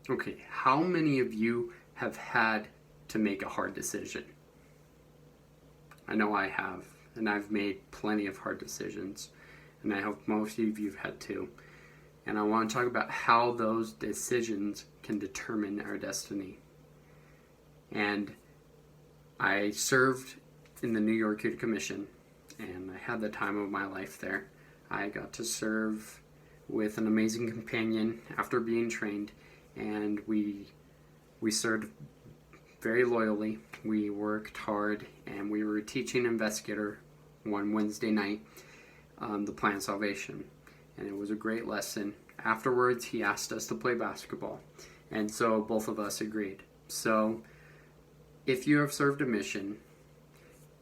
Okay, how many of you have had to make a hard decision? I know I have, and I've made plenty of hard decisions, and I hope most of you have had too. And I want to talk about how those decisions can determine our destiny. And I served in the New York Youth Commission, and I had the time of my life there. I got to serve with an amazing companion after being trained, and we served very loyally. We worked hard, and we were a teaching investigator one Wednesday night, the plan of salvation, and it was a great lesson. Afterwards, he asked us to play basketball, and so both of us agreed. So if you have served a mission,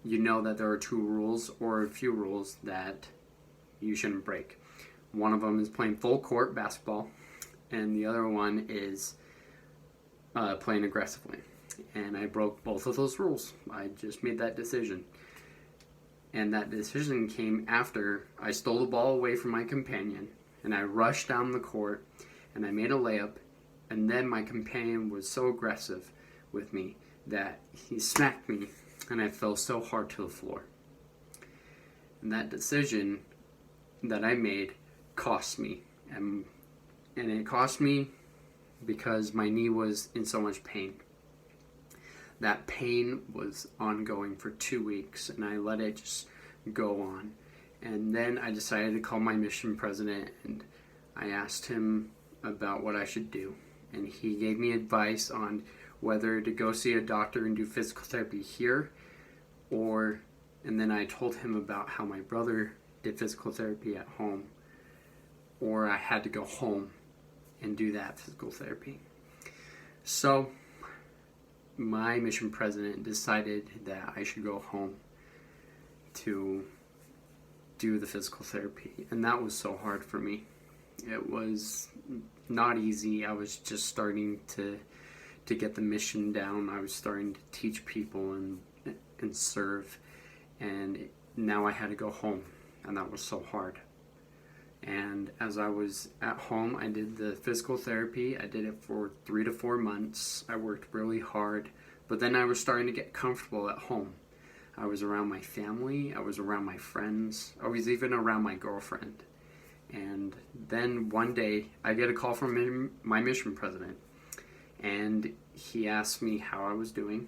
you know that there are two rules or a few rules that you shouldn't break. One of them is playing full court basketball, and the other one is playing aggressively. And I broke both of those rules. I just made that decision. And that decision came after I stole the ball away from my companion, and I rushed down the court, and I made a layup, and then my companion was so aggressive with me that he smacked me, and I fell so hard to the floor. And that decision that I made cost me, and it cost me because my knee was in so much pain. That pain was ongoing for 2 weeks, and I let it just go on. And then I decided to call my mission president, and I asked him about what I should do. And he gave me advice on whether to go see a doctor and do physical therapy here, and then I told him about how my brother did physical therapy at home, or I had to go home and do that physical therapy. So my mission president decided that I should go home to do the physical therapy, and that was so hard for me. It was not easy. I was just starting to get the mission down. I was starting to teach people and serve, and now I had to go home, and that was so hard. And as I was at home, I did the physical therapy. I did it for 3 to 4 months. I worked really hard, but then I was starting to get comfortable at home. I was around my family, I was around my friends, I was even around my girlfriend. And then one day, I get a call from my mission president, and he asked me how I was doing,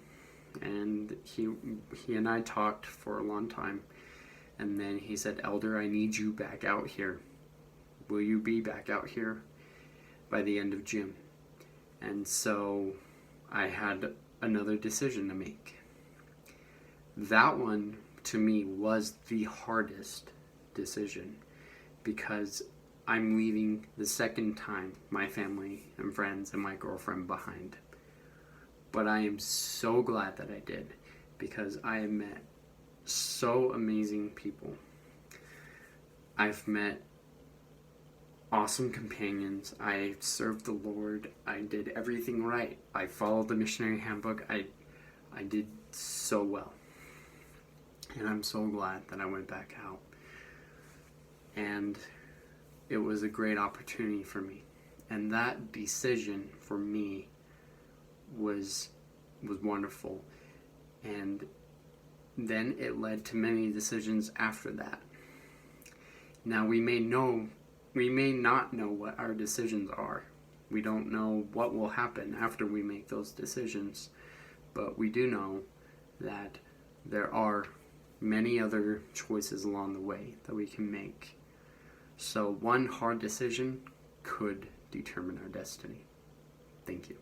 and he and I talked for a long time, and then he said, "Elder, I need you back out here. Will you be back out here by the end of June?" And so I had another decision to make. That one, to me, was the hardest decision, because I'm leaving the second time my family and friends and my girlfriend behind. But I am so glad that I did, because I have met so amazing people. I've met awesome companions. I served the Lord. I did everything right. I followed the missionary handbook. I did so well. And I'm so glad that I went back out. And it was a great opportunity for me. And that decision for me was wonderful. And then it led to many decisions after that. Now we may not know what our decisions are. We don't know what will happen after we make those decisions. But we do know that there are many other choices along the way that we can make. So one hard decision could determine our destiny. Thank you.